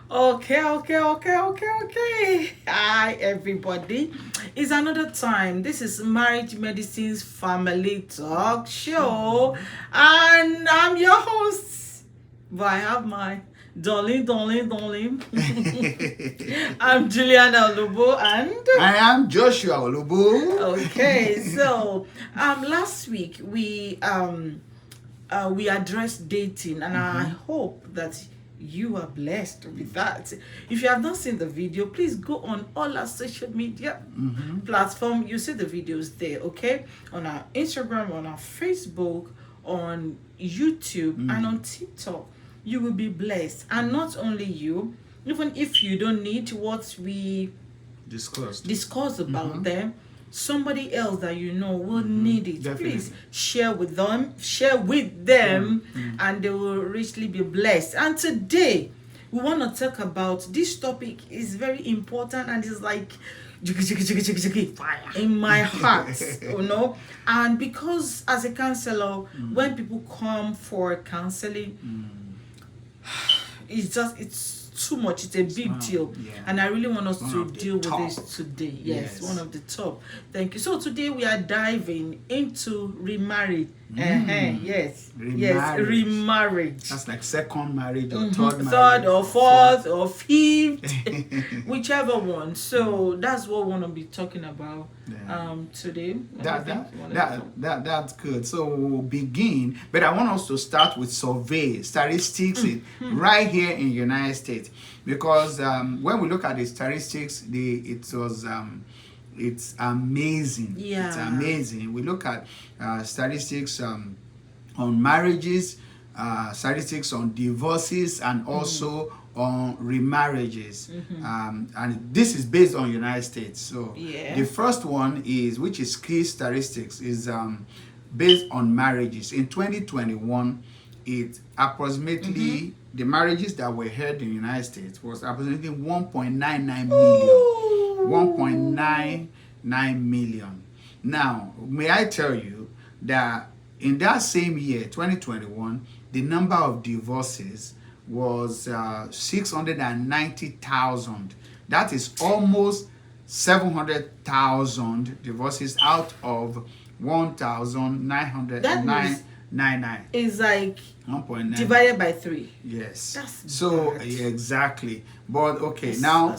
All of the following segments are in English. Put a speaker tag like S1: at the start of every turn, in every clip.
S1: Okay. Hi, everybody. It's another time. This is Marriage Medicine's Family Talk Show, and I'm your host. But I have my darling. I'm Juliana Olubu, and
S2: I am Joshua Olubu.
S1: okay. So, last week we addressed dating, and I hope that you are blessed with that. If you have not seen the video, please go on all our social media platform. You see the videos there, okay? On our Instagram, on our Facebook, on YouTube, and on TikTok. You will be blessed. And not only you, even if you don't need what we discuss about them, somebody else that you know will need it.
S2: Definitely.
S1: Please share with them, and they will richly be blessed. And today we want to talk about this topic. Is very important, and it's like fire in my heart, and because as a counselor, when people come for counseling, it's too much. It's a big deal, and I really want us to deal with this today. Yes, one of the top. Thank you. So today we are diving into remarriage. Yes, remarriage.
S2: That's like second marriage or third marriage,
S1: third or fourth or fifth, whichever one. So that's what we want to be talking about today.
S2: That's good. So we'll begin, but I want us to start with survey statistics right here in United States, because when we look at the statistics, it's amazing.
S1: Yeah.
S2: It's amazing. We look at statistics on marriages, statistics on divorces, and also on remarriages. And this is based on United States. So the first one which is key statistics, is based on marriages. In 2021, it approximately, the marriages that were held in the United States was approximately 1.99 million. 1.99 million. Now, may I tell you that in that same year, 2021, the number of divorces was 690,000. That is almost 700,000 divorces out of 1,999.
S1: It's like
S2: 1.9
S1: divided by 3.
S2: Yes.
S1: That's
S2: so
S1: bad.
S2: Exactly. But okay, now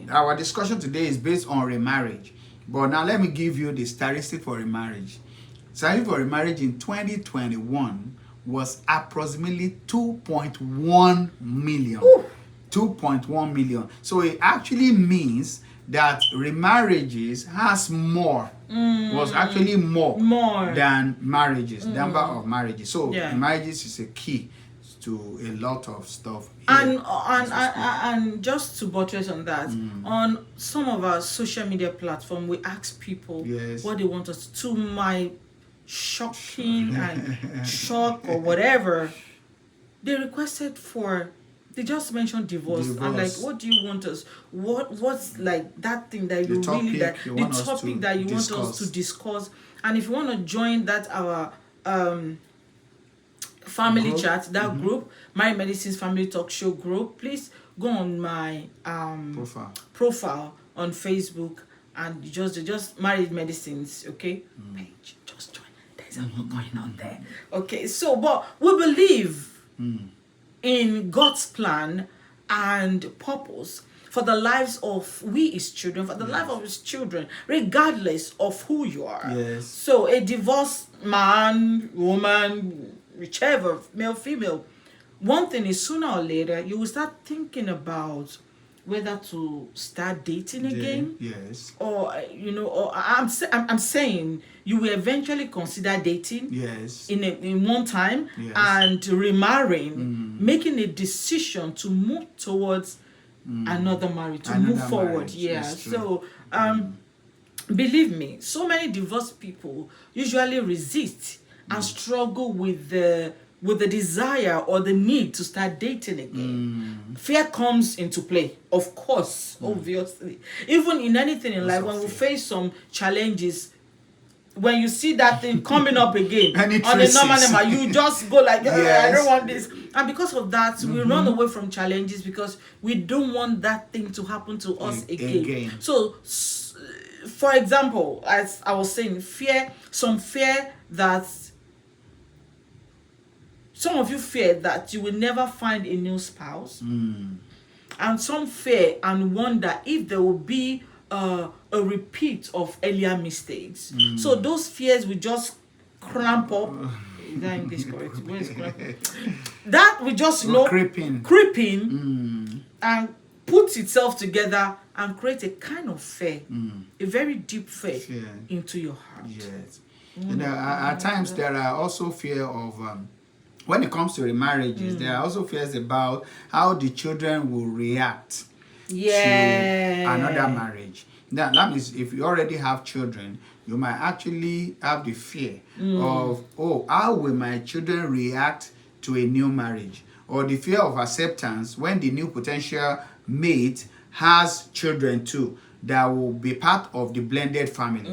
S2: our discussion today is based on remarriage. But now let me give you the statistic for remarriage. Statistic for remarriage in 2021 was approximately 2.1 million. 2.1 million. So it actually means that remarriages was actually more than marriages, number of marriages. So marriages is a key to a lot of stuff here.
S1: And just to buttress on that, on some of our social media platform, we ask people what they want us to my shocking and shock or whatever. They requested for, they just mentioned divorce. I'm like, what do you want us? What's like that thing that you really that the topic that you want us to discuss? And if you want to join that our family chat, that group, My Medicine's Family Talk Show group, please go on my profile on Facebook, and you just Married Medicines, okay? Page, just join. There's a lot going on there. Okay, so but we believe in God's plan and purpose for the lives of we his children, for the life of his children, regardless of who you are.
S2: Yes.
S1: So a divorced man, woman, whichever, male, female, one thing is sooner or later you will start thinking about whether to start dating again.
S2: Yes.
S1: Or or I'm saying you will eventually consider dating.
S2: Yes.
S1: In one time.
S2: Yes.
S1: And remarrying, making a decision to move towards another marriage, to move forward.
S2: Marriage.
S1: Yeah. So believe me, so many divorced people usually resist and struggle with the desire or the need to start dating again. Fear comes into play, of course, obviously. Even in anything in life, when we face some challenges, when you see that thing coming up again on a normal number, you just go like, I don't want this. And because of that, we run away from challenges because we don't want that thing to happen to us again. So, for example, as I was saying, fear that some of you fear that you will never find a new spouse, and some fear and wonder if there will be a repeat of earlier mistakes. So those fears will just cramp up. Is that English correct? Where is cramp? That will just creeping and put itself together and create a kind of fear, a very deep fear into your heart.
S2: Yes. At times there are also fear of when it comes to remarriages, there are also fears about how the children will react to another marriage. That means if you already have children, you might actually have the fear of, how will my children react to a new marriage? Or the fear of acceptance when the new potential mate has children too, that will be part of the blended family.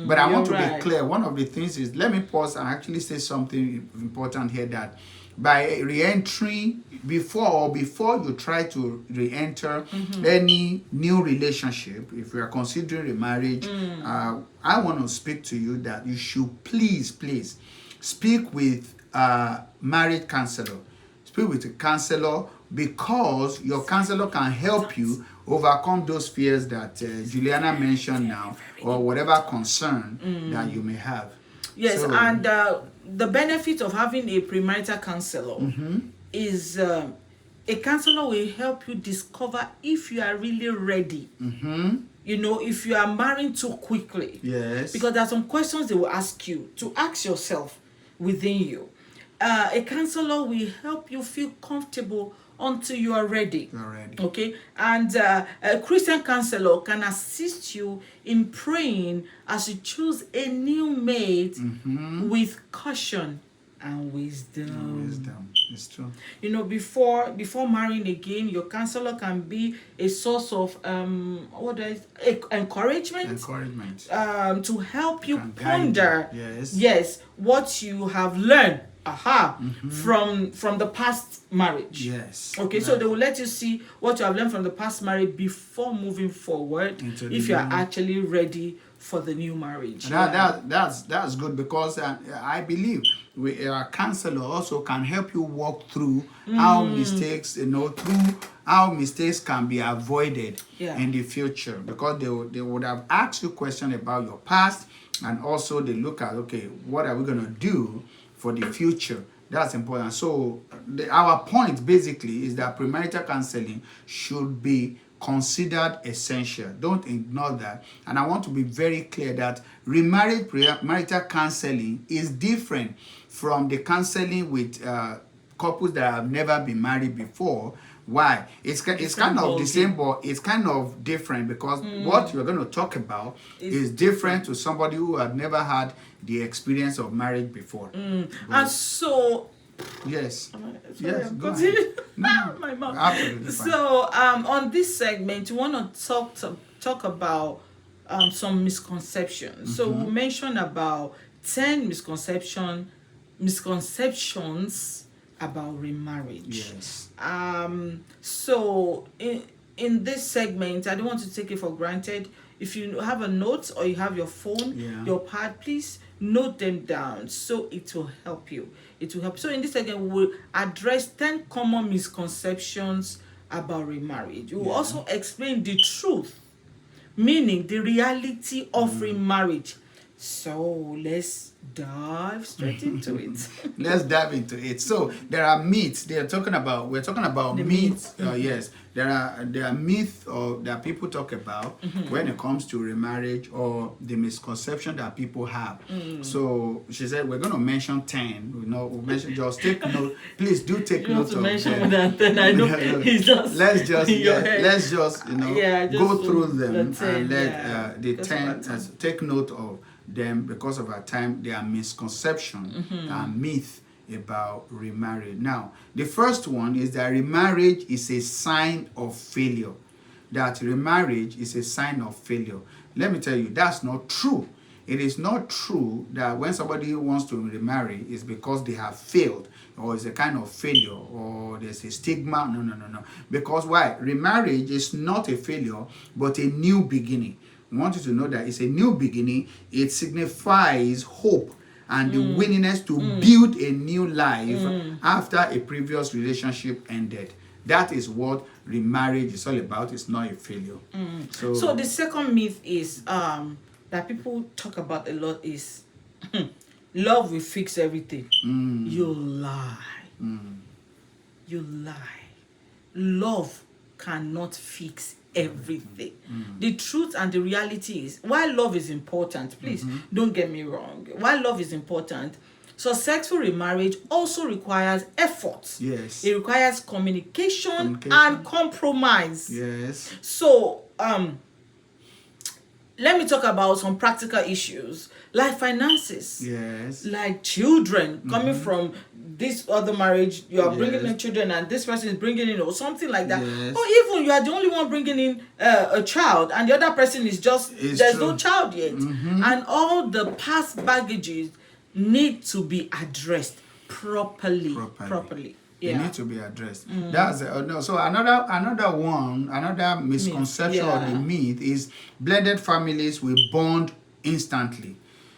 S2: But I want to be clear. One of the things is, let me pause and actually say something important here, that by re-entering, before you try to re-enter any new relationship, if you are considering a marriage, I want to speak to you that you should please speak with a marriage counselor. Speak with a counselor, because your counselor can help you overcome those fears that Juliana mentioned now, or whatever concern that you may have.
S1: Yes, and the benefit of having a premarital counselor is a counselor will help you discover if you are really ready. You know, if you are marrying too quickly.
S2: Yes.
S1: Because there are some questions they will ask you to ask yourself within you. A counselor will help you feel comfortable until you are ready. Okay, and a Christian counselor can assist you in praying as you choose a new mate with caution and wisdom.
S2: It's true.
S1: You know, before marrying again, your counselor can be a source of encouragement to help you ponder what you have learned from the past marriage.
S2: Yes.
S1: Okay, so they will let you see what you have learned from the past marriage before moving forward, if you are actually ready for the new marriage.
S2: That's good, because I believe our counselor also can help you walk through how mistakes, how mistakes can be avoided in the future, because they would have asked you questions about your past, and also they look at, okay, what are we going to do for the future? That's important. So our point basically is that premarital counseling should be considered essential. Don't ignore that. And I want to be very clear that remarriage premarital counseling is different from the counseling with couples that have never been married before. Why? It's kind of the same, but it's kind of different, because what you're going to talk about is different to somebody who had never had the experience of marriage before.
S1: And so
S2: yes,
S1: go ahead. My mouth.
S2: Absolutely fine.
S1: So on this segment, we want to talk about some misconceptions. So we mentioned about 10 misconceptions about remarriage.
S2: Yes.
S1: So in this segment, I don't want to take it for granted. If you have a note or you have your phone, your pad, please note them down, so it will help you. So in this segment, we will address 10 common misconceptions about remarriage. We will also explain the truth, meaning the reality of remarriage. So let's dive straight into it.
S2: Let's dive into it. So there are myths. We're talking about myths. Yes, there are myths that people talk about when it comes to remarriage, or the misconception that people have. So she said we're going to mention 10. We'll mention, just take note. Please do take note of them.
S1: Then I know
S2: let's just go through them and let the 10 take note of them, because of our time. They are misconception and myth about remarriage. Now, the first one is that remarriage is a sign of failure. That remarriage is a sign of failure. Let me tell you, that's not true. it is not true that when somebody wants to remarry is because they have failed or it's a kind of failure or there's a stigma. No. Because why? Remarriage is not a failure, but a new beginning. I want you to know that it's a new beginning. It signifies hope and the willingness to build a new life after a previous relationship ended. That is what remarriage is all about. It's not a failure.
S1: So the second myth is that people talk about a lot is love will fix everything. You lie. You lie. Love cannot fix everything. The truth and the reality is, while love is important, please don't get me wrong, while love is important, successful remarriage also requires effort.
S2: Yes.
S1: It requires communication and compromise.
S2: Yes.
S1: So let me talk about some practical issues like finances.
S2: Yes.
S1: Like children coming from this other marriage, you are bringing in children and this person is bringing in or something like that.
S2: Yes.
S1: Or even you are the only one bringing in a child and the other person is just, there's no child yet. And all the past baggages need to be addressed properly.
S2: They need to be addressed. That's no. So another misconception or the myth is blended families will bond instantly.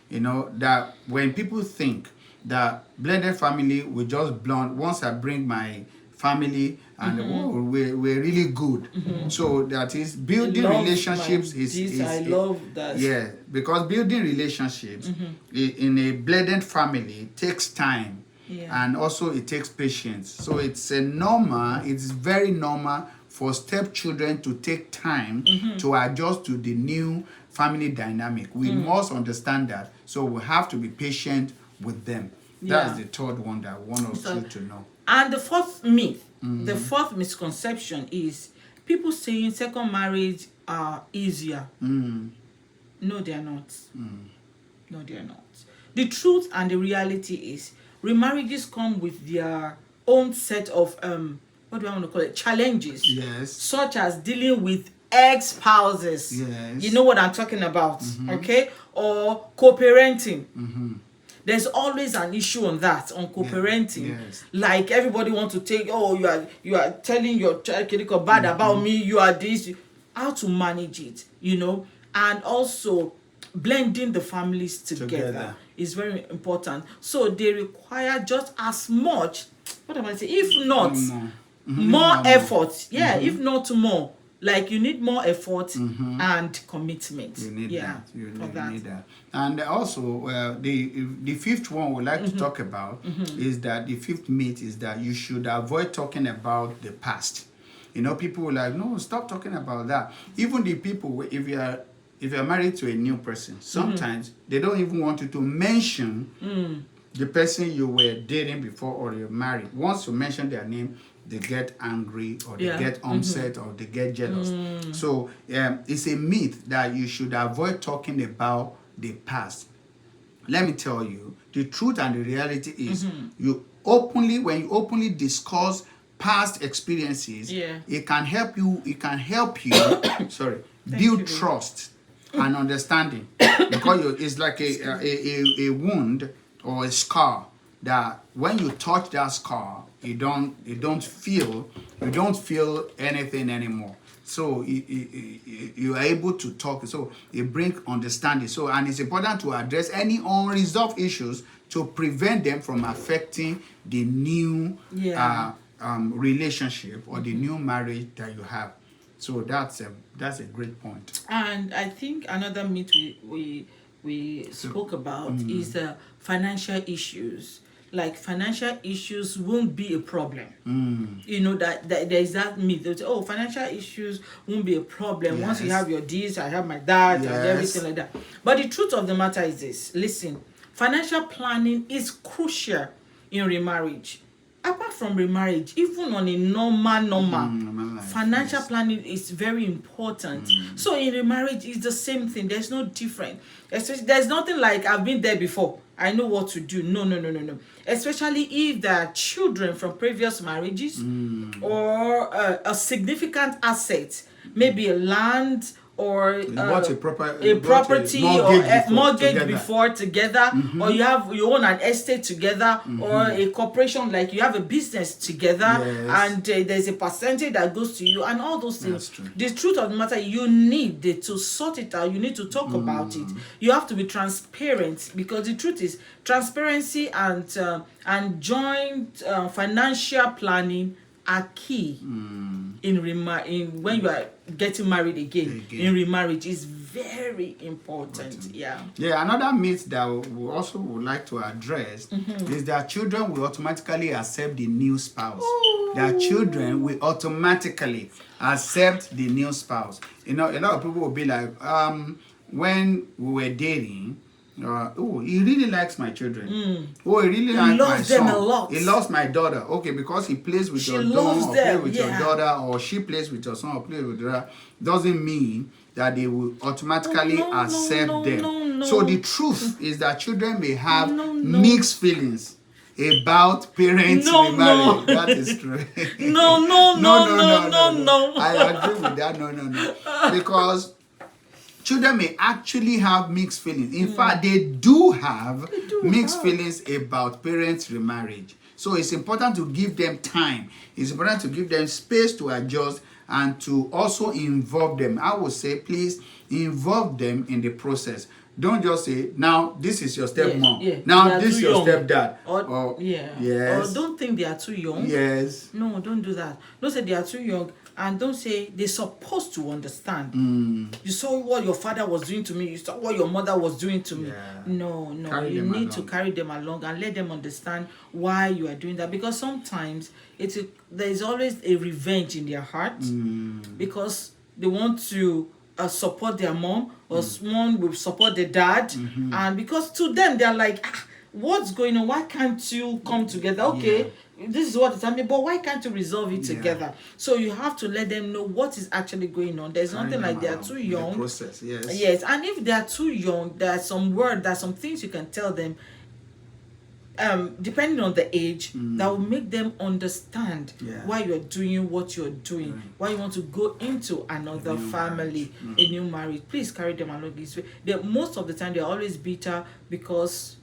S2: You know that when people think that blended family will just bond once I bring my family and we're really good. So that is building relationships is
S1: I love that.
S2: Yeah, because building relationships in a blended family takes time. And also it takes patience. So it's very normal for stepchildren to take time to adjust to the new family dynamic. We must understand that. So we have to be patient with them. That's the third one that I want us to know.
S1: And the fourth myth, the fourth misconception is people saying second marriage are easier. No, they are not. No, they are not. The truth and the reality is remarriages come with their own set of what do I want to call it, challenges.
S2: Yes.
S1: Such as dealing with ex-spouses.
S2: Yes.
S1: You know what I'm talking about, okay? Or co-parenting. There's always an issue on that, on co-parenting.
S2: Yes.
S1: Like everybody wants to take, you are telling your child bad about me, you are this. How to manage it, you know? And also blending the families together is very important. So they require just as much, what am I saying? If not more effort. If not more. Like you need more effort and commitment.
S2: You need that. You need that. And also, the fifth one we'd like to talk about is that the fifth myth is that you should avoid talking about the past. You know, people were like, no, stop talking about that. Even the people, if you're married to a new person, sometimes they don't even want you to mention the person you were dating before or you're married. Once you mention their name, they get angry or they get upset or they get jealous. So it's a myth that you should avoid talking about the past. Let me tell you, the truth and the reality is when you openly discuss past experiences, it can help you build trust and understanding, because it's like a wound or a scar that when you touch that scar, you don't feel anything anymore. So you are able to talk. So it brings understanding. So, and it's important to address any unresolved issues to prevent them from affecting the new relationship or the new marriage that you have. So that's a great point.
S1: And I think another myth we spoke about is the financial issues. Like financial issues won't be a problem. You know that there is that myth. They say, oh, financial issues won't be a problem. Once you have your this, I have my that, and everything like that. But the truth of the matter is this. Listen, financial planning is crucial in remarriage. Apart from remarriage, even on a normal financial planning is very important. So in remarriage, it's the same thing. There's no difference. There's nothing like I've been there before, I know what to do. No. Especially if there are children from previous marriages or a significant asset, maybe a land or
S2: You bought a
S1: property or a mortgage before together, or you own an estate together, or a corporation, like you have a business together, and there's a percentage that goes to you, and all those things. The truth of the matter, you need to sort it out. You need to talk about it. You have to be transparent, because the truth is transparency and joint financial planning are key in when you are getting married again. In remarriage is very important. Yeah,
S2: another myth that we also would like to address is that children will automatically accept the new spouse. That children will automatically accept the new spouse. You know, a lot of people will be like, when we were dating, oh, he really likes my children. Oh, he really likes my son.
S1: A lot.
S2: He loves my daughter. Okay, because he plays with your son, or plays with your daughter, or she plays with your son, or plays with your daughter, doesn't mean that they will automatically accept them. So the truth is that children may have mixed feelings about parents remarriage. That is true. No. I agree with that. No. Because children may actually have mixed feelings. In fact, they do have mixed feelings about parents' remarriage. So it's important to give them time. It's important to give them space to adjust and to also involve them. I would say, please involve them in the process. Don't just say, now this is your stepmom. Now this is your stepdad.
S1: Or don't think they are too young.
S2: Yes.
S1: No, don't do that. Don't say they are too young. And don't say they're supposed to understand. You saw what your father was doing to me. You saw what your mother was doing to me. No. You need to carry them along and let them understand why you are doing that. Because sometimes there is always a revenge in their heart, because they want to support their mom, or someone will support the dad, and because to them they're like, what's going on? Why can't you come together? Okay. This is what it's happening, but why can't you resolve it together? So you have to let them know what is actually going on. There's nothing like they are too young.
S2: The process,
S1: yes. And if they are too young, there's some things you can tell them, depending on the age, that will make them understand why you're doing what you're doing, why you want to go into another family, a new marriage. Please carry them along this way. Most of the time, they're always bitter because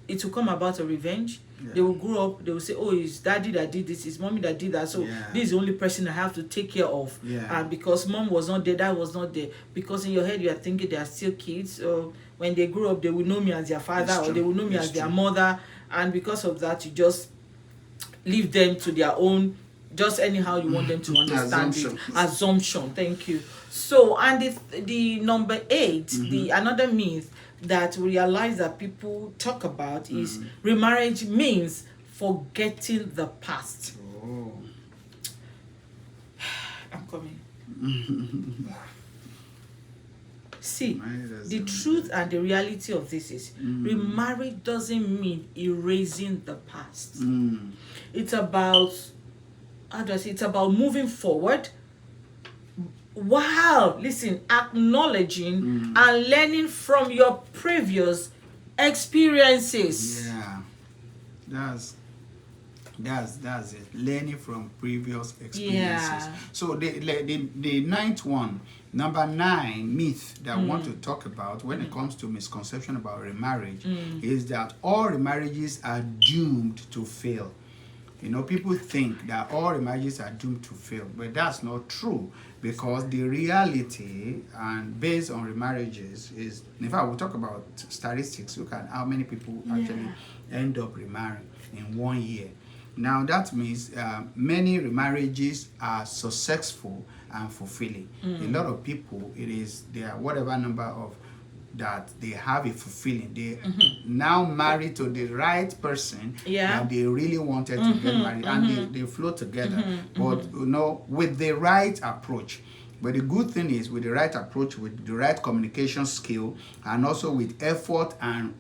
S1: it will come about a revenge. They will grow up, they will say, oh, it's daddy that did this, it's mommy that did that, so this is the only person I have to take care of. And because mom was not there, dad was not there, because in your head you are thinking they are still kids, or when they grow up they will know me as their father, or they will know me as their mother, and because of that you just leave them to their own, just anyhow you want them to understand assumption. Thank you. So, and the number 8, the another myth that we realize that people talk about is remarriage means forgetting the past. I'm coming. See, the truth and the reality of this is remarriage doesn't mean erasing the past. It's about, how do I say, it's about moving forward. Wow, listen, acknowledging and learning from your previous experiences.
S2: That's it. Learning from previous experiences. So the 9th one, number 9 myth that I want to talk about when it comes to misconception about remarriage is that all remarriages are doomed to fail. You know, people think that all remarriages are doomed to fail, but that's not true, because the reality and based on remarriages is, in fact, we'll talk about statistics. Look at how many people actually end up remarrying in 1 year. Now that means many remarriages are successful and fulfilling. A lot of people, there are whatever number of that they have a fulfilling. They now married to the right person that they really wanted to get married, and they flow together. But you know, with the right approach. But the good thing is, with the right approach, with the right communication skill, and also with effort, and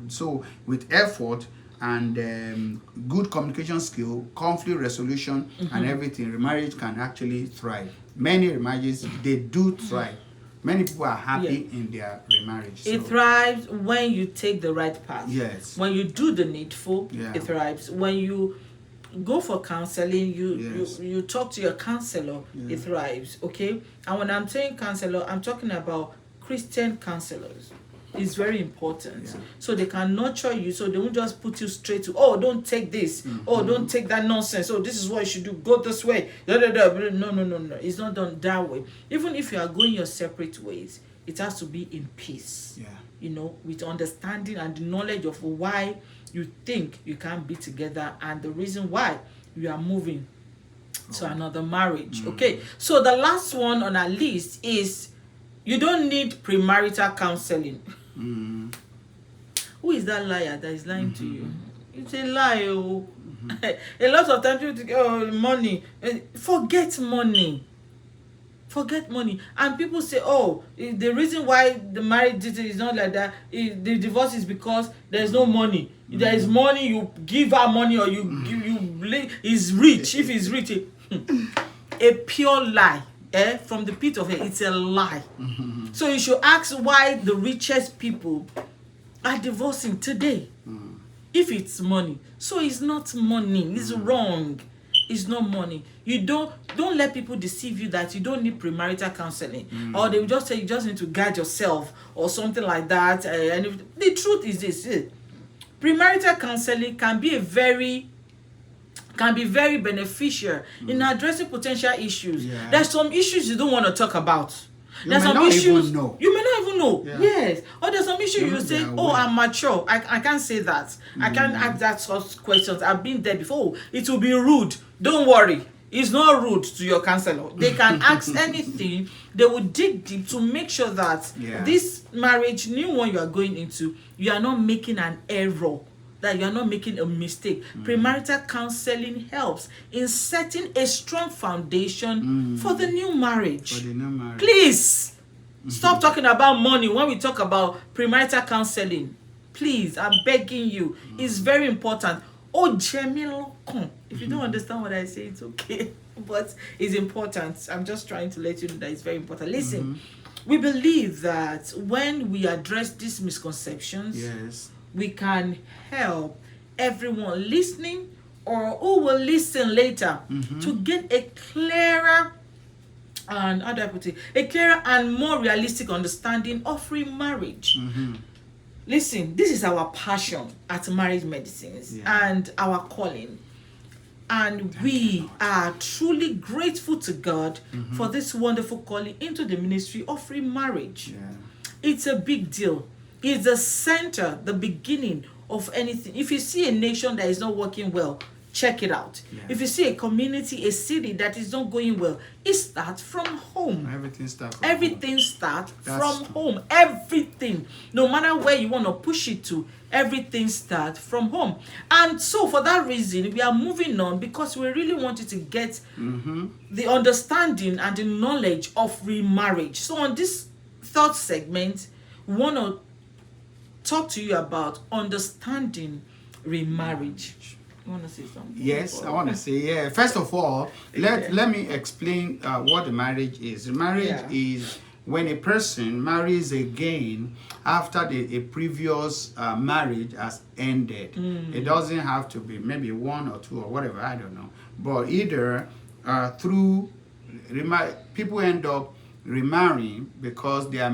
S2: so with effort and good communication skill, conflict resolution, and everything, remarriage can actually thrive. Many remarriages, they do thrive. Many people are happy in their remarriage.
S1: It thrives when you take the right path.
S2: Yes.
S1: When you do the needful, it thrives. When you go for counseling.
S2: Yes.
S1: You talk to your counselor.
S2: Yeah.
S1: It thrives. Okay. And when I'm saying counselor, I'm talking about Christian counselors. It's very important.
S2: Yeah.
S1: So they can nurture you, so they won't just put you straight to, oh, don't take this, oh, don't take that nonsense, oh, this is what you should do, go this way, da, da, da. No, it's not done that way. Even if you are going your separate ways, it has to be in peace.
S2: Yeah.
S1: You know, with understanding and the knowledge of why you think you can't be together and the reason why you are moving to another marriage. Okay, so the last one on our list is you don't need premarital counseling. Who is that liar that is lying to you? It's a lie. Oh. A lot of times people think, oh, money. Forget money. Forget money. And people say, oh, the reason why the marriage is not like that, the divorce is because there's no money. If there is money, you give her money, or he's rich. If he's rich, a pure lie. From the pit of hell, it's a lie. So you should ask why the richest people are divorcing today. If it's money. So it's not money. It's wrong. It's not money. You don't let people deceive you that you don't need premarital counseling, or they will just say you just need to guide yourself or something like that. And the truth is this: premarital counseling can be very beneficial in addressing potential issues.
S2: Yeah.
S1: There's some issues you don't want to talk about. There's
S2: may
S1: some
S2: not
S1: issues
S2: even know.
S1: you may not even know.
S2: Yeah.
S1: Yes. Or there's some issue you say, oh, I'm mature. I can't say that. I can't ask that sort of questions. I've been there before. It will be rude. Don't worry. It's not rude to your counselor. They can ask anything. They will dig deep to make sure that this marriage, new one you are going into, you are not making an error, that you are not making a mistake. Premarital counseling helps in setting a strong foundation for the new marriage.
S2: For the new marriage.
S1: Please stop talking about money when we talk about premarital counseling. Please, I'm begging you. It's very important. Oh, Jemilo, come. If you don't understand what I say, it's okay. But it's important. I'm just trying to let you know that it's very important. Listen, we believe that when we address these misconceptions,
S2: Yes.
S1: we can help everyone listening or who will listen later to get a clearer and, how do I put it, a clearer and more realistic understanding of remarriage. Listen, this is our passion at Marriage Medicines and our calling. And we are truly grateful to God for this wonderful calling into the ministry of remarriage.
S2: Yeah.
S1: It's a big deal. It's the center, the beginning of anything. If you see a nation that is not working well, check it out.
S2: Yeah.
S1: If you see a community, a city that is not going well, it starts from home.
S2: Everything starts from
S1: Everything starts
S2: That's
S1: from
S2: true.
S1: home. Everything. No matter where you want to push it to, everything starts from home. And so for that reason, we are moving on because we really want you to get the understanding and the knowledge of remarriage. So on this third segment, we want to talk to you about understanding remarriage. You want to say something?
S2: Yes, I want to say, yeah. First of all, let me explain what the marriage is. The marriage is when a person marries again after a previous marriage has ended. It doesn't have to be maybe one or two or whatever, I don't know. But either through people end up remarrying because their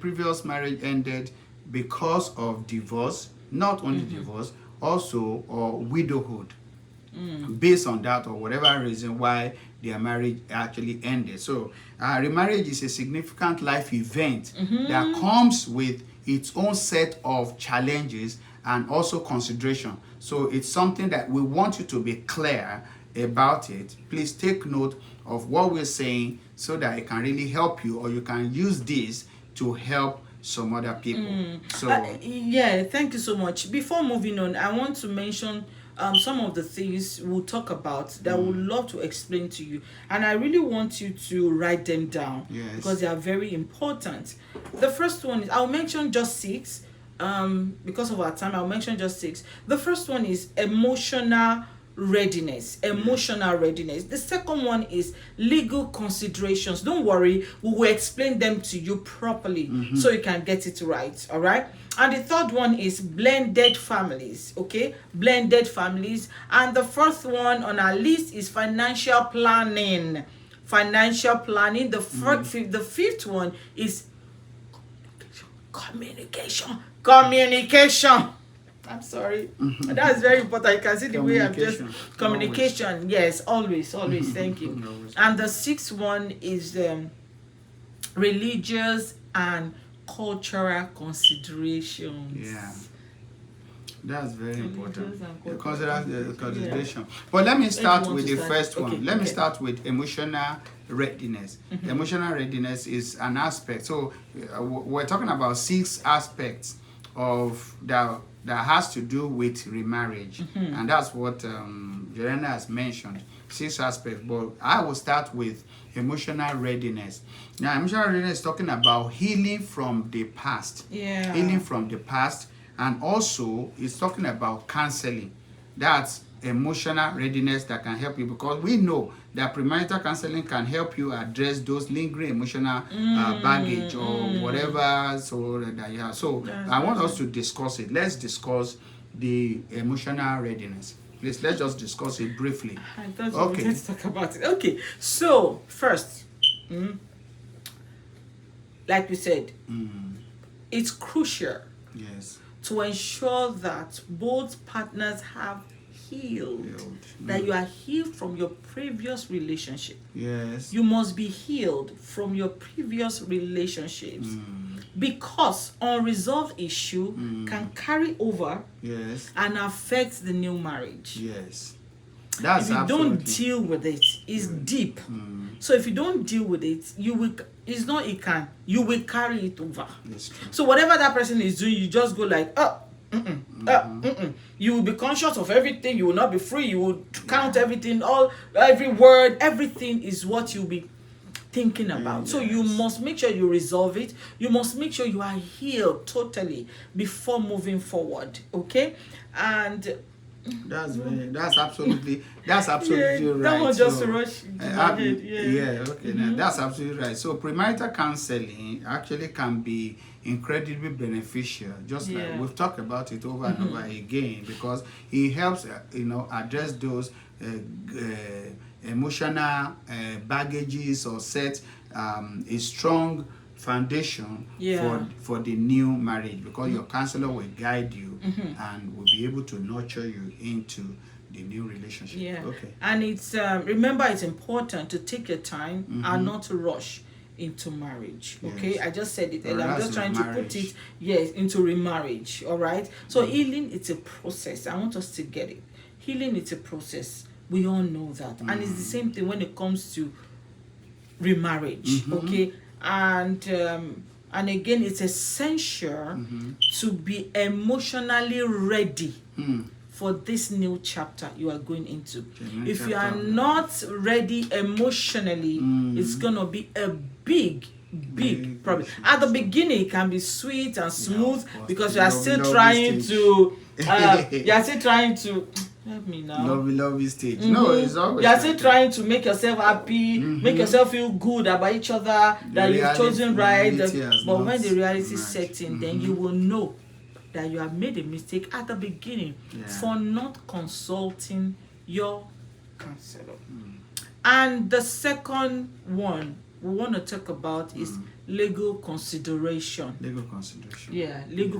S2: previous marriage ended because of divorce, not only divorce, also or widowhood, based on that or whatever reason why their marriage actually ended. So remarriage is a significant life event that comes with its own set of challenges and also consideration. So it's something that we want you to be clear about it. Please take note of what we're saying so that it can really help you, or you can use this to help some other people. So
S1: yeah, thank you so much. Before moving on, I want to mention some of the things we'll talk about that we'd love to explain to you, and I really want you to write them down because they are very important. The first one is, I'll mention just 6 because of our time. I'll mention just 6. The first one is emotional readiness, emotional readiness. The second one is legal considerations. Don't worry, we will explain them to you properly so you can get it right. All right. And the third one is blended families. Okay, blended families. And the fourth one on our list is financial planning. Financial planning. The fifth one is communication. I'm sorry. That's very important. You can see the way I'm just communication. Always. Yes, always. Thank you. Always. And the sixth one is religious and cultural considerations.
S2: Yeah. That's very important. Consideration. Yeah. But let me start with the first one. Let me start with emotional readiness. Emotional readiness is an aspect. So we're talking about 6 aspects of that has to do with remarriage, and that's what Juliana has mentioned. 6 aspects, but I will start with emotional readiness. Now, emotional readiness is talking about healing from the past.
S1: Yeah.
S2: Healing from the past, and also it's talking about counseling. That's emotional readiness that can help you, because we know that premarital counseling can help you address those lingering emotional baggage or whatever so that you have. So I want us to discuss it. Let's discuss the emotional readiness. Please, let's just discuss it briefly.
S1: I thought you wanted to talk about it. Okay, so first, like we said, it's crucial to ensure that both partners have healed. That you are healed from your previous relationship.
S2: Yes.
S1: You must be healed from your previous relationships. Because unresolved issue can carry over and affect the new marriage.
S2: Yes. That's
S1: if you don't deal with it, it's deep. So if you don't deal with it, you will carry it over. So whatever that person is doing, you just go like, you will be conscious of everything. You will not be free. You will count everything, every word, everything is what you'll be thinking about. So you must make sure you resolve it. You must make sure you are healed totally before moving forward. Okay? And
S2: that's absolutely right.
S1: That one just rushed into my head.
S2: Now, that's absolutely right. So premarital counseling actually can be incredibly beneficial, just like we've talked about it over and over again, because it helps address those emotional baggages, or set a strong foundation for the new marriage, because your counselor will guide you and will be able to nurture you into the new relationship.
S1: And it's remember, it's important to take your time and not to rush into marriage. I just said it earlier. I'm just trying to put it into remarriage. All right, so healing, it's a process. I want us to get it. Healing, it's a process. We all know that. And it's the same thing when it comes to remarriage. And again, it's essential to be emotionally ready for this new chapter you are going into. If you are not ready emotionally, it's gonna be a big problem. At the beginning, it can be sweet and smooth, because you are still trying to help me now.
S2: Lovey stage. No, it's always.
S1: You're still trying to make yourself happy, make yourself feel good about each other, that you've chosen right. But when the reality sets in, then you will know that you have made a mistake at the beginning for not consulting your counselor. And the second one we want to talk about is legal consideration. Legal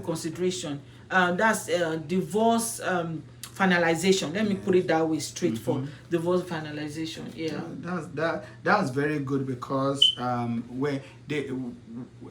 S1: consideration. That's divorce finalization. Let me put it that way, straight for divorce finalization.
S2: That's very good, because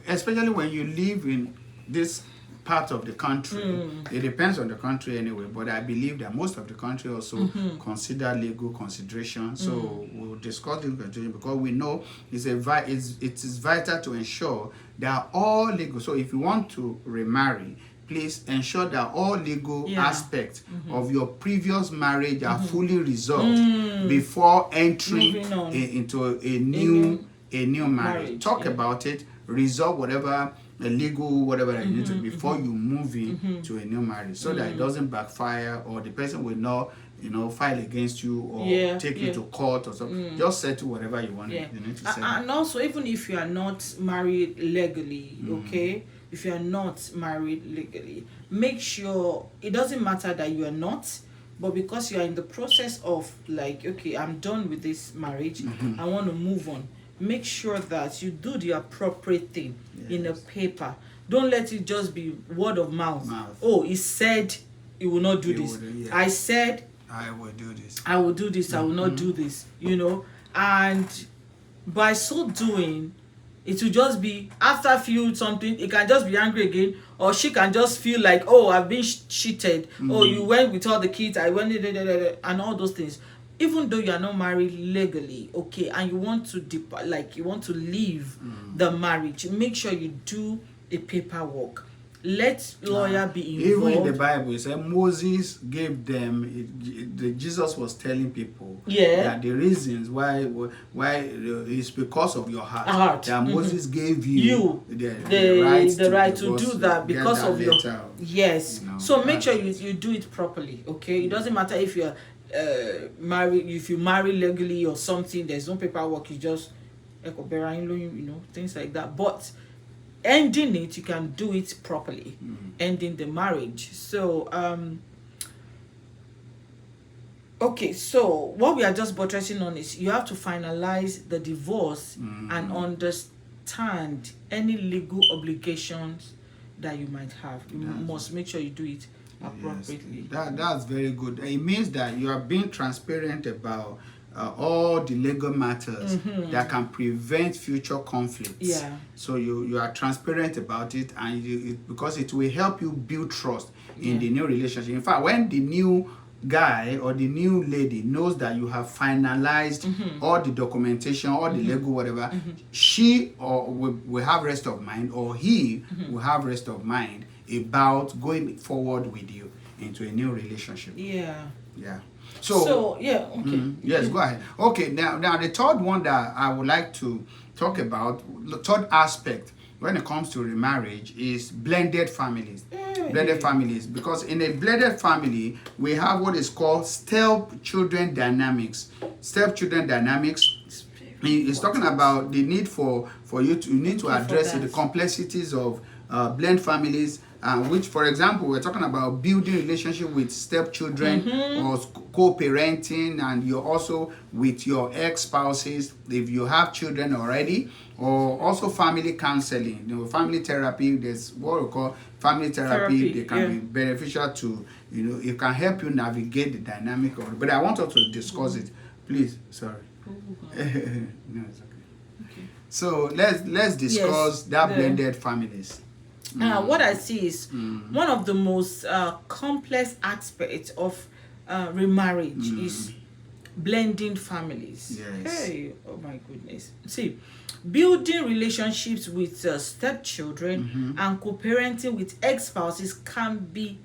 S2: especially when you live in this part of the country, it depends on the country anyway, but I believe that most of the country also consider legal consideration. So we'll discuss legal consideration, because we know it is vital to ensure that all legal. So if you want to remarry, please ensure that all legal aspects of your previous marriage are fully resolved before entering into a new marriage. Talk about it, resolve whatever legal that you need to before you move in to a new marriage, so that it doesn't backfire, or the person will not file against you or take you to court or something. Just settle whatever you want. You need to settle.
S1: And also, even if you are not married legally, okay, if you are not married legally, make sure it doesn't matter that you are not, but because you are in the process of like, okay, I'm done with this marriage, I want to move on. Make sure that you do the appropriate thing in a paper. Don't let it just be word of mouth. Oh, he said he will not do this. I said
S2: I will do this.
S1: I will do this. I will not do this. And by so doing, it will just be after feel something. It can just be angry again, or she can just feel like, oh, I've been cheated. Oh, you went with all the kids. I went and all those things. Even though you are not married legally, okay, and you want to you want to leave the marriage, make sure you do the paperwork. Let lawyer be involved.
S2: Even in the Bible, it said Moses gave them. Jesus was telling people that the reasons why is because of your heart. That Moses gave you the right to do that because of your
S1: yes. So make sure you do it properly. Okay, it doesn't matter if you're married, if you marry legally or something. There's no paperwork. You just things like that. But ending it, you can do it properly. Ending the marriage. So okay, so what we are just buttressing on is you have to finalize the divorce and understand any legal obligations that you might have. You must make sure you do it appropriately.
S2: That's very good. It means that you are being transparent about all the legal matters that can prevent future conflicts. So you are transparent about it, and because it will help you build trust in the new relationship. In fact, when the new guy or the new lady knows that you have finalized all the documentation, all the legal whatever, she will have rest of mind, or he will have rest of mind about going forward with you into a new relationship. So yes, go ahead. Okay, now the third one that I would like to talk about, the third aspect when it comes to remarriage, is blended families. Blended families, because in a blended family we have what is called stepchildren dynamics. Stepchildren dynamics is talking about the need for you to address the complexities of blend families, which, for example, we're talking about building relationship with stepchildren or co-parenting, and you're also with your ex-spouses if you have children already, or also family counseling, family therapy. There's what we call family therapy. They can be beneficial to, it can help you navigate the dynamic of it. But I want us to discuss it. Please, sorry. No, it's okay. So let's discuss that blended families.
S1: What I see is one of the most complex aspects of remarriage is blending families. Hey, oh my goodness. See, building relationships with stepchildren and co-parenting with ex-spouses can be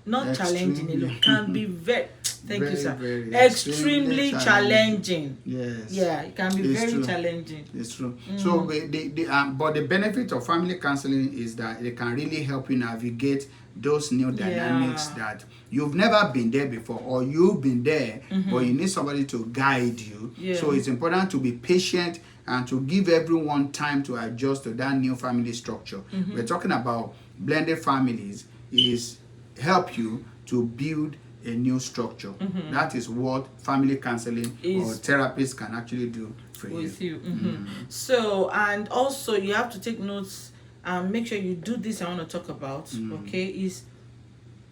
S1: not challenging alone, can be very extremely challenging. It can be very challenging.
S2: It's true. So but the benefit of family counseling is that it can really help you navigate those new dynamics that you've never been there before, or you've been there but you need somebody to guide you. So it's important to be patient and to give everyone time to adjust to that new family structure. We're talking about blended families is help you to build a new structure. That is what family counseling or therapists can actually do for you.
S1: So, and also you have to take notes and make sure you do this. I want to talk about okay, is,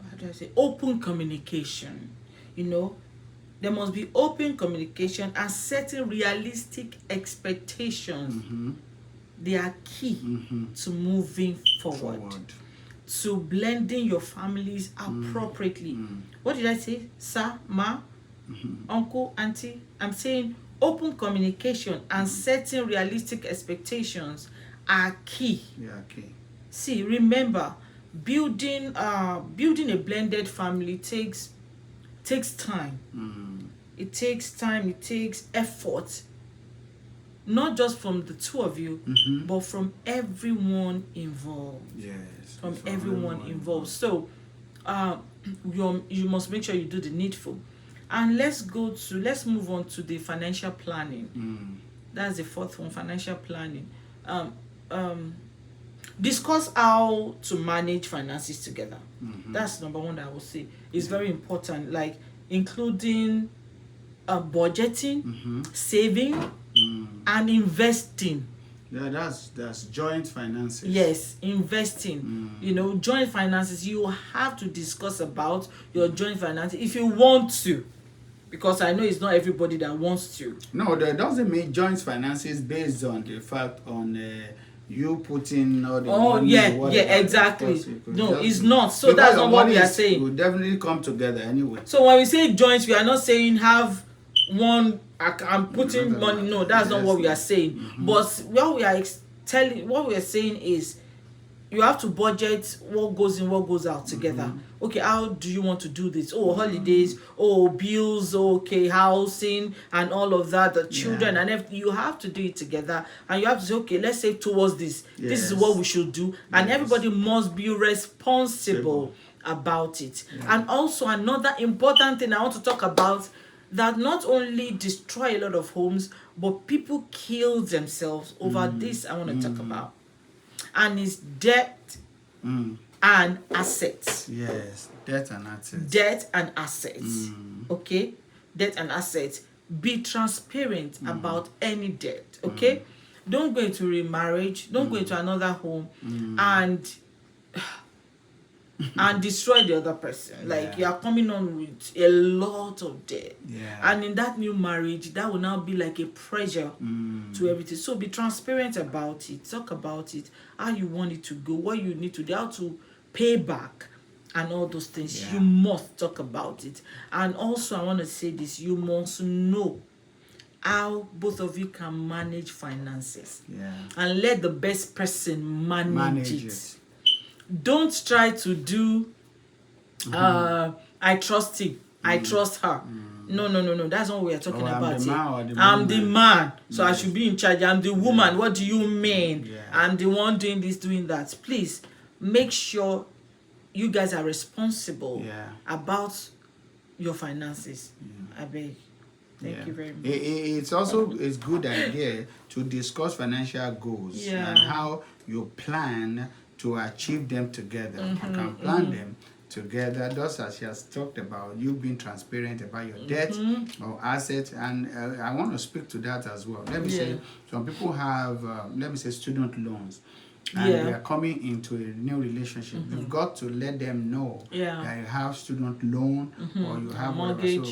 S1: how do I say, open communication. There must be open communication and setting realistic expectations. They are key to moving forward, to blending your families appropriately. What did I say? Sir, ma, uncle, auntie. I'm saying open communication and setting realistic expectations are key. See, remember, building a blended family takes time. It takes time, it takes effort, not just from the two of you, but from everyone involved. From everyone involved. So you must make sure you do the needful. And let's move on to the financial planning. That's the fourth one, financial planning. Discuss how to manage finances together. That's number one that I would say is very important, like including budgeting, saving, and investing.
S2: Yeah, that's joint finances.
S1: Yes, investing. You know, joint finances, you have to discuss about your joint finances if you want to, because I know it's not everybody that wants to.
S2: No, that doesn't mean joint finances based on the fact on you putting all the money.
S1: Exactly. No, it's not. So that's not what we are saying.
S2: Will definitely come together anyway.
S1: So when we say joint, we are not saying have one. I'm putting money. No, that's not what we are saying. But what we are saying is, you have to budget what goes in, what goes out together. Okay, how do you want to do this? Oh, holidays, oh, bills, okay, housing, and all of that, the children and everything. You have to do it together, and you have to say, okay, let's save towards this. This is what we should do, and everybody must be responsible about it. And also another important thing I want to talk about, that not only destroy a lot of homes, but people kill themselves over this. I want to talk about, and it's debt and assets.
S2: Yes, debt and assets.
S1: Debt and assets. Okay, debt and assets. Be transparent about any debt. Okay, don't go into remarriage. Don't go into another home and destroy the other person. Like you are coming on with a lot of debt. And in that new marriage, that will now be like a pressure to everything. So be transparent about it. Talk about it, how you want it to go, what you need to do, how to pay back, and all those things. You must talk about it. And also I want to say this, you must know how both of you can manage finances. And let the best person manage it. Don't try to do I trust him, I trust her. No, that's not what we are talking about. I'm the man, so I should be in charge. I'm the woman. What do you mean? I'm the one doing this, doing that. Please make sure you guys are responsible about your finances. I beg. Thank you very much.
S2: It's also a good idea to discuss financial goals and how you plan to achieve them together. You can plan them together, just as she has talked about, you being transparent about your debt or assets. And I want to speak to that as well. Let me say, some people have, let me say, student loans. And they are coming into a new relationship. You've got to let them know that you have student loan or you have mortgage,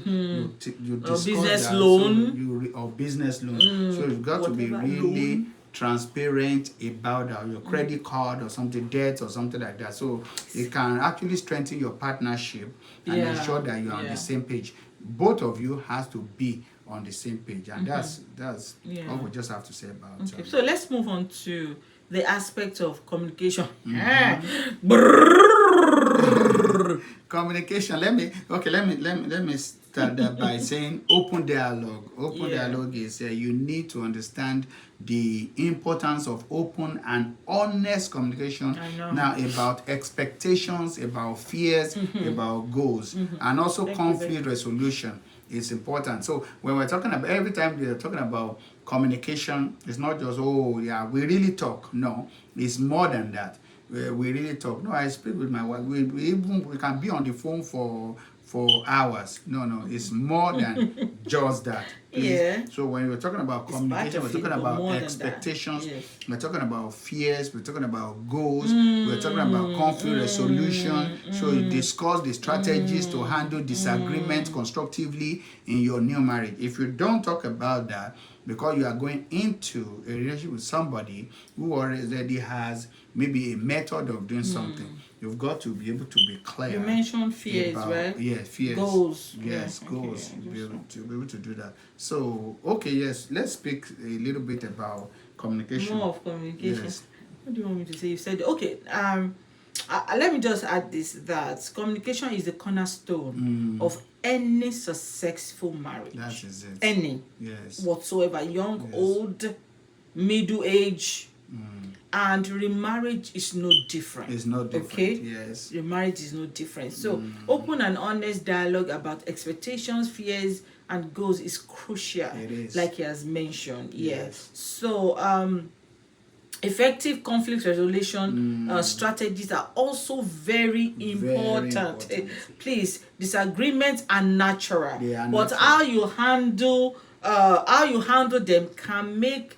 S2: you discuss
S1: business
S2: that,
S1: loan,
S2: or business loan. So you've got to be really transparent about your credit card or something, debt or something like that. So it can actually strengthen your partnership and ensure that you're on the same page. Both of you has to be on the same page, and that's all we just have to say about it.
S1: Okay, so let's move on to the aspect of communication.
S2: Communication. Let me start that by saying open dialogue. Open dialogue is you need to understand the importance of open and honest communication. Now about expectations, about fears, about goals, and also conflict resolution. It's important. So when we're talking about, every time we're talking about communication, it's not just, we really talk. No, it's more than that. We really talk. No, I speak with my wife. We can be on the phone for hours. No, it's more than just that. Please. So when we're talking about communication, we're talking about expectations, we're talking about fears, we're talking about goals, we're talking about conflict resolution. So you discuss the strategies to handle disagreement constructively in your new marriage. If you don't talk about that, because you are going into a relationship with somebody who already has maybe a method of doing something, you've got to be able to be clear.
S1: You mentioned fears, right?
S2: Yeah, fears.
S1: Goals.
S2: Yes, goals. Okay, be able to do that. So, let's speak a little bit about communication.
S1: More of communication. Yes. What do you want me to say? You said, okay, let me just add this, that communication is the cornerstone of any successful marriage.
S2: That is it.
S1: Any.
S2: Yes.
S1: Whatsoever. Young, old, middle age, And remarriage is no different.
S2: It's no different.
S1: Okay?
S2: Yes.
S1: Remarriage is no different. So, open and honest dialogue about expectations, fears, and goals is crucial.
S2: It is.
S1: Like he has mentioned. Yeah.
S2: Yes.
S1: So, effective conflict resolution strategies are also very important. Please, disagreements are natural,
S2: They are
S1: but
S2: natural.
S1: how you handle them can make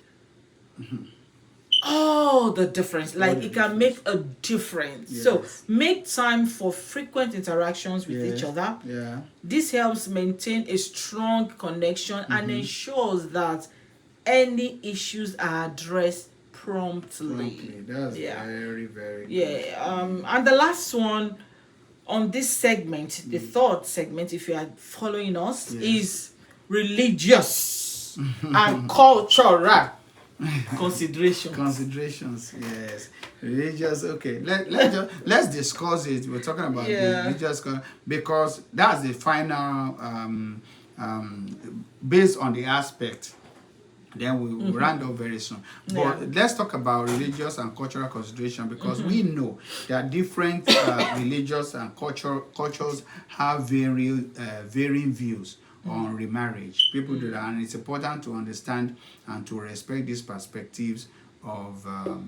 S1: all the difference. Like it can make a difference.
S2: Yes.
S1: So make time for frequent interactions with each other.
S2: Yeah.
S1: This helps maintain a strong connection and ensures that any issues are addressed promptly.
S2: That's very, very good.
S1: Yeah. And the last one on this segment, the third segment, if you are following us, is religious and cultural considerations.
S2: Yes. Religious. Okay. Let's discuss it. We're talking about the religious because that's the final based on the aspect. Then we will round up very soon. But let's talk about religious and cultural consideration because we know that different religious and cultures have varying views on remarriage. People do that, and it's important to understand and to respect these perspectives of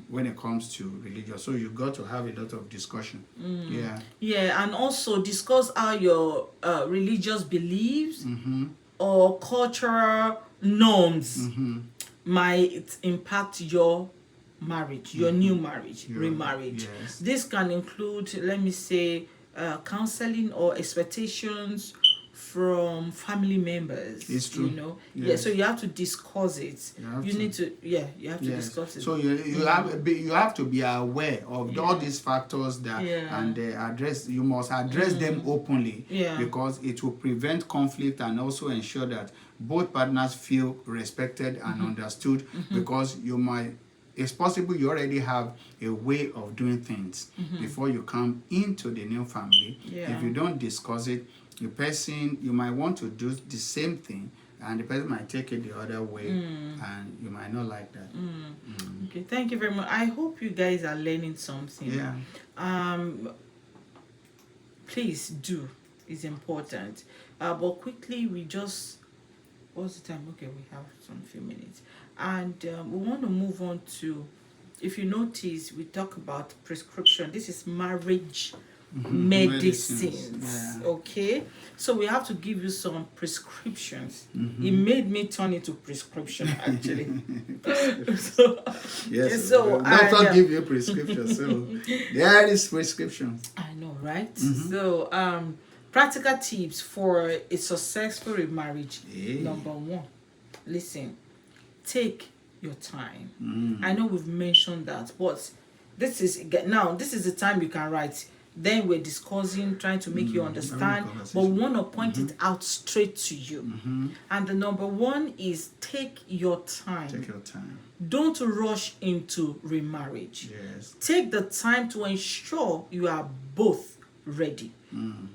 S2: when it comes to religion. So you got to have a lot of discussion.
S1: Yeah, and also discuss how your religious beliefs or cultural norms might impact your marriage, your new marriage, remarriage.
S2: Yes.
S1: This can include, let me say, counseling or expectations from family members.
S2: It's true.
S1: You know,
S2: Yes.
S1: so you have to discuss it. You
S2: to.
S1: need to, you have to discuss it.
S2: So you have to be aware of all these factors that and address. You must address them openly because it will prevent conflict and also ensure that both partners feel respected and understood. Because it's possible you already have a way of doing things before you come into the new family. If you don't discuss it, the person, you might want to do the same thing and the person might take it the other way and you might not like that.
S1: Okay, thank you very much. I hope you guys are learning something. Please do. It's important. But quickly, what's the time? Okay, we have some few minutes. And we want to move on to, if you notice, we talk about prescription. This is marriage medicines. Okay, so we have to give you some prescriptions. It made me turn into prescription actually.
S2: Doctor give you prescription, so there is prescription.
S1: I know, right? So practical tips for a successful remarriage. Number one, listen, take your time. I know we've mentioned that, but this is the time you can write. Then we're discussing, trying to make you understand, but we want to point it out straight to you. And the number one is take your time.
S2: Take your time.
S1: Don't rush into remarriage.
S2: Yes.
S1: Take the time to ensure you are both ready.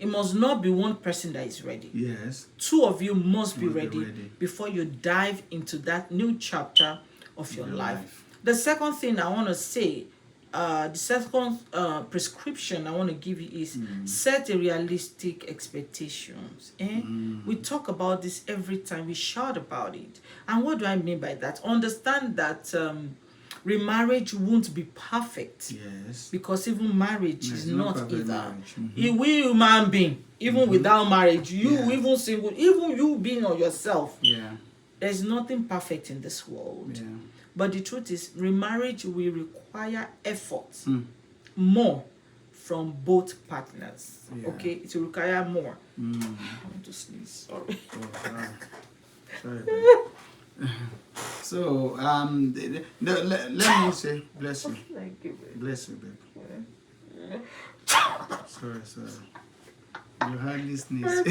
S1: It must not be one person that is ready.
S2: Yes.
S1: Two of you must be ready before you dive into that new chapter of your life. The second thing I want to say, the second prescription I want to give you is set a realistic expectations. We talk about this every time, we shout about it. And what do I mean by that? Understand that remarriage won't be perfect.
S2: Yes.
S1: Because even marriage is not either.
S2: Marriage.
S1: We human being, even without marriage, even single, even you being on yourself. There's nothing perfect in this world. But the truth is, remarriage will require effort more from both partners. Okay, it will require more. I want to sneeze. Sorry.
S2: Sorry. So let me say, bless you.
S1: Thank you, babe.
S2: Bless you, babe. Sorry. You hardly sneeze.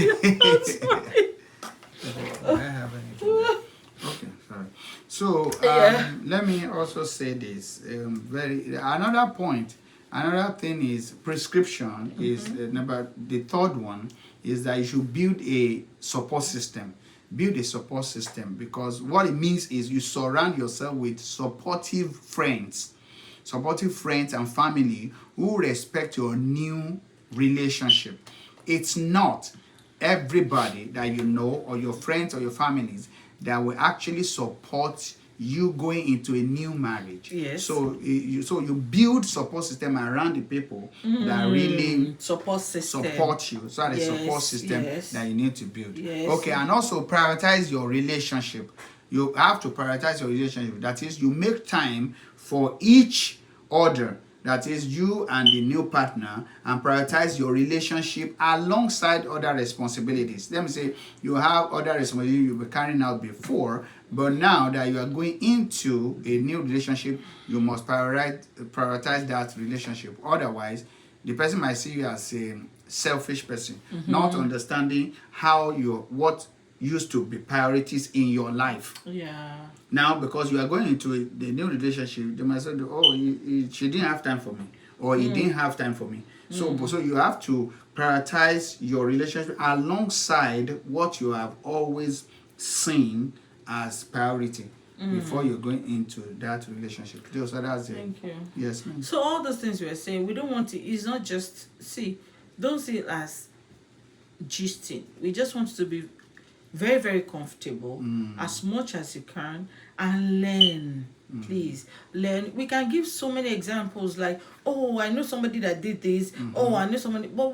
S2: I have anything. Okay, sorry. So let me also say this. Another thing is prescription is the third one is that you should build a support system build a support system, because what it means is you surround yourself with supportive friends and family who respect your new relationship. It's not everybody that you know, or your friends or your families, that will actually support you going into a new marriage.
S1: Yes.
S2: So you build support system around the people that really
S1: support
S2: you. So that
S1: Yes,
S2: support system
S1: yes.
S2: that you need to build.
S1: Yes.
S2: Okay, and also prioritize your relationship. You have to prioritize your relationship. That is, you make time for each other. That is, you and the new partner, and prioritize your relationship alongside other responsibilities. Let me say, you have other responsibilities you were carrying out before, but now that you are going into a new relationship, you must prioritize that relationship. Otherwise, the person might see you as a selfish person, not understanding what used to be priorities in your life.
S1: Yeah.
S2: Now, because you are going into the new relationship, they might say, oh, she didn't have time for me, or he didn't have time for me. So you have to prioritize your relationship alongside what you have always seen as priority before you're going into that relationship. So that's it.
S1: Thank you.
S2: Yes, ma'am.
S1: So all those things we are saying, we don't want to, it's not just, don't see it as gisting. We just want to be very, very comfortable as much as you can, and learn. Please learn. We can give so many examples, like, oh, I know somebody that did this, oh, I know somebody, but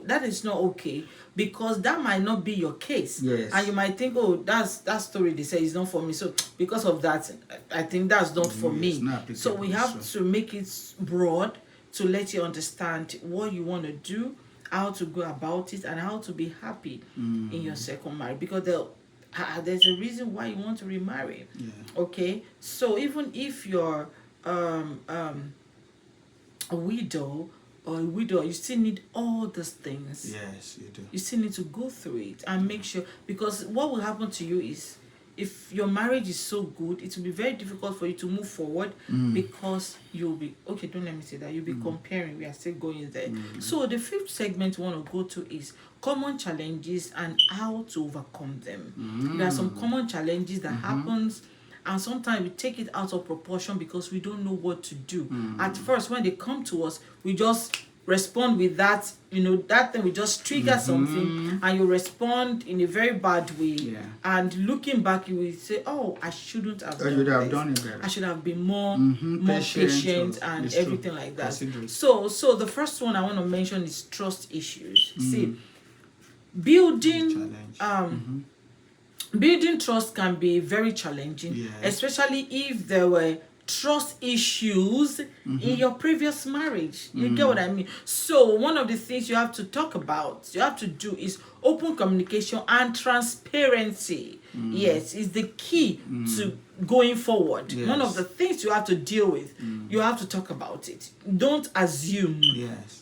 S1: that is not okay, because that might not be your case.
S2: Yes.
S1: And you might think, oh, that story they say is not for me, so because of that, I think that's not for me. So we have to make it broad to let you understand what you want to do, how to go about it, and how to be happy in your second marriage, because there's a reason why you want to remarry.
S2: Yeah.
S1: Okay, so even if you're a widow or a widow, you still need all these things.
S2: Yes, you do.
S1: You still need to go through it and make sure, because what will happen to you is, if your marriage is so good, it will be very difficult for you to move forward, because you'll be, okay, don't let me say that, you'll be comparing. We are still going there. So the fifth segment we want to go to is common challenges and how to overcome them. There are some common challenges that happens, and sometimes we take it out of proportion because we don't know what to do. At first, when they come to us, we just respond with that, that thing will just trigger something, and you respond in a very bad way.
S2: Yeah.
S1: And looking back, you will say, oh, I shouldn't have done this.
S2: Done it better.
S1: I should have been more patient and everything like that. So the first one I want to mention is trust issues. See, building trust can be very challenging, especially if there were trust issues in your previous marriage. You get what I mean? So one of the things you have to talk about, you have to do, is open communication and transparency. Yes, is the key to going forward.
S2: Yes.
S1: One of the things you have to deal with, you have to talk about it. Don't assume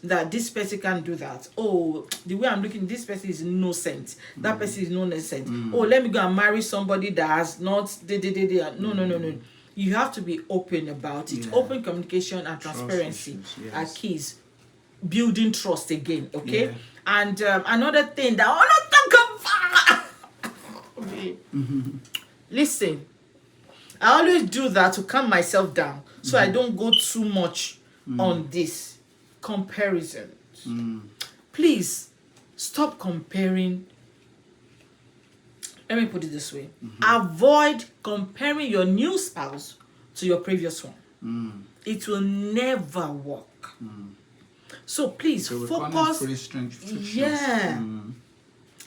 S1: that this person can do that. Oh, the way I'm looking, this person is innocent. That person is not innocent. Oh, let me go and marry somebody that has not. No. You have to be open about it. Open communication and transparency are keys. Building trust again, okay?
S2: Yeah.
S1: And another thing that I want to talk about. Listen, I always do that to calm myself down, so I don't go too much on this comparison. Please stop comparing. Let me put it this way. Avoid comparing your new spouse to your previous one. It will never work. So please focus.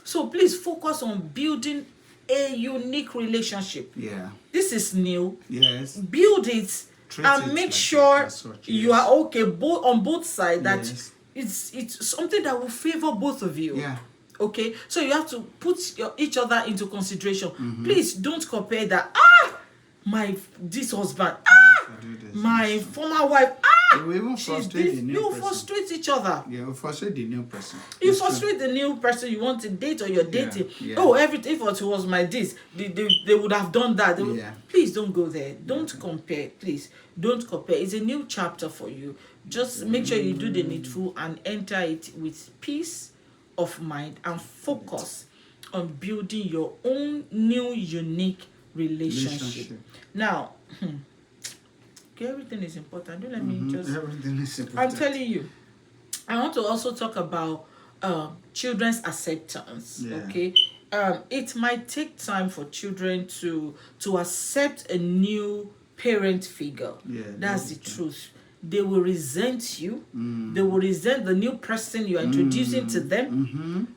S1: So please focus on building a unique relationship.
S2: Yeah.
S1: This is new.
S2: Yes.
S1: Build it and make sure you are okay on both sides. That it's something that will favor both of you.
S2: Yeah.
S1: Okay, so you have to put each other into consideration. Please don't compare that. This husband. My former wife.
S2: You even frustrate the new person.
S1: You frustrate each other.
S2: Yeah, you frustrate the new person.
S1: You frustrate the new person you want to date, or you're dating. Oh, everything, if it was my this, they would have done that. Please don't go there. Don't compare. Please don't compare. It's a new chapter for you. Just make sure you do the needful and enter it with peace of mind and focus on building your own new unique relationship. Now, okay, everything is important. Don't let me just.
S2: Everything is important.
S1: I'm telling you. I want to also talk about children's acceptance.
S2: Yeah.
S1: Okay, it might take time for children to accept a new parent figure.
S2: Yeah,
S1: that's the truth. They will resent you. They will resent the new person you are introducing to them.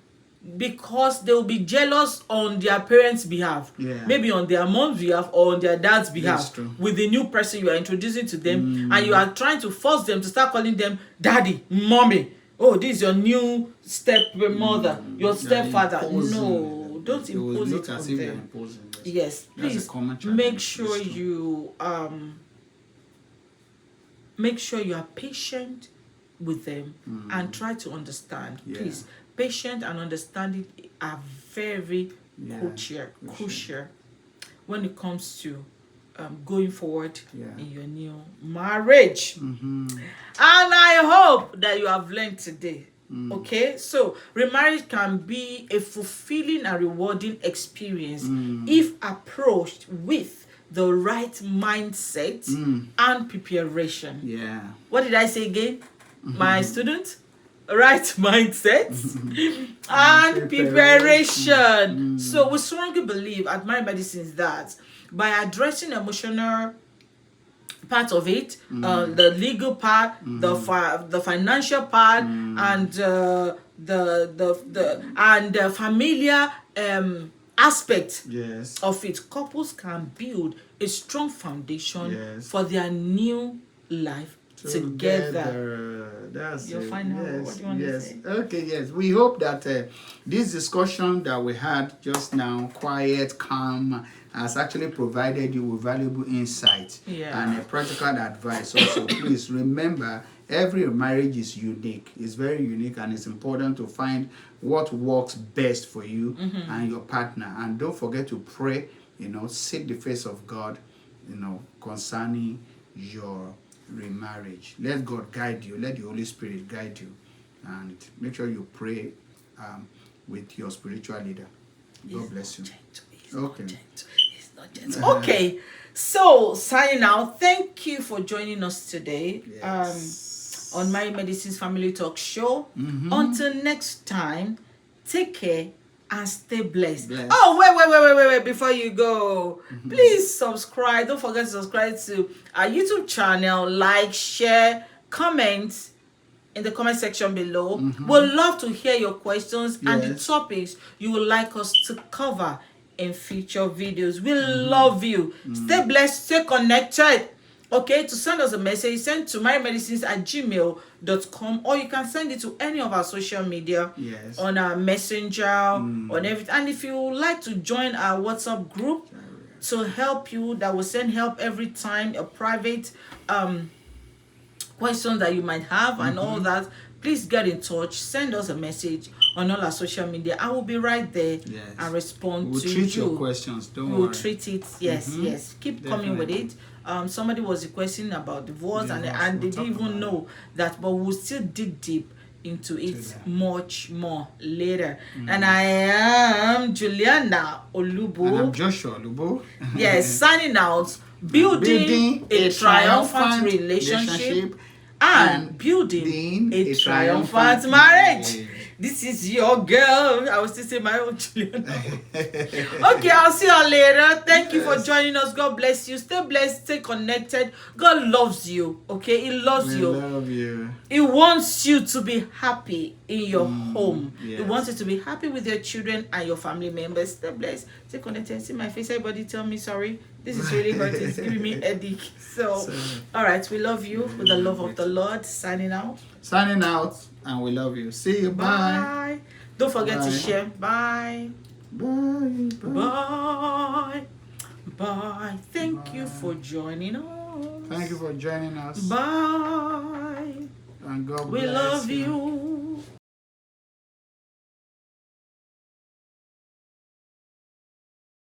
S1: Because they will be jealous on their parents' behalf, maybe on their mom's behalf or on their dad's behalf, with the new person you are introducing to them, and you are trying to force them to start calling them daddy, mommy. Oh, this is your new stepmother, your stepfather. No, don't impose it on them. Yes, please make sure you are patient with them and try to understand. Please. Patience and understanding are very crucial when it comes to going forward in your new marriage. And I hope that you have learned today. Okay, so remarriage can be a fulfilling and rewarding experience if approached with the right mindset and preparation. What did I say again, my student? Right mindset and preparation. So we strongly believe at Marriage Medicines that by addressing emotional part of it, the legal part, the financial part, and the familiar aspect of it, couples can build a strong foundation for their new life together.
S2: That's
S1: You'll find out what you want to say.
S2: Okay, yes. We hope that this discussion that we had just now, quiet, calm, has actually provided you with valuable insight and a practical advice. Also, please remember, every marriage is unique. It's very unique, and it's important to find what works best for you and your partner. And don't forget to pray, seek the face of God, concerning your remarriage. Let God guide you. Let the Holy Spirit guide you, and make sure you pray with your spiritual leader. God bless you. Okay.
S1: It's not gentle. Okay, so signing out. Thank you for joining us today on Marriage Medicines Family Talk Show. Until next time, take care and stay blessed. Oh, wait, before you go, please subscribe. Don't forget to subscribe to our YouTube channel. Like, share, comment in the comment section below. We'd love to hear your questions and the topics you would like us to cover in future videos. We love you. Stay blessed, stay connected. Okay, to send us a message, send to marriedmedicines@gmail.com, or you can send it to any of our social media on our messenger, on everything. And if you would like to join our WhatsApp group to help you, that will send help every time, a private question that you might have and all that, please get in touch. Send us a message on all our social media. I will be right there and respond to you.
S2: We'll treat your questions. Don't worry.
S1: We'll treat it. Yes. Keep coming with it. Somebody was requesting about divorce, and they didn't even know that, but we'll still dig deep into it much more later. And I am Juliana Olubu.
S2: And I'm Joshua Olubu.
S1: Yes, signing out. Building a triumphant relationship and building a triumphant marriage. This is your girl. I will still say my own Juliana. Okay, I'll see you later. Thank you for joining us. God bless you. Stay blessed. Stay connected. God loves you. Okay, He loves you.
S2: We love you.
S1: He wants you to be happy in your home. He wants you to be happy with your children and your family members. Stay blessed. Stay connected. See my face. Everybody tell me sorry. This is really hurting. It's giving me a headache. So, all right. We love you with the love of the Lord. Signing out.
S2: Signing out. And we love you. See you. Bye.
S1: Don't forget to share. Bye.
S2: Bye.
S1: Bye. Thank you for joining us.
S2: Thank you for joining us.
S1: Bye.
S2: And God bless
S1: We love you.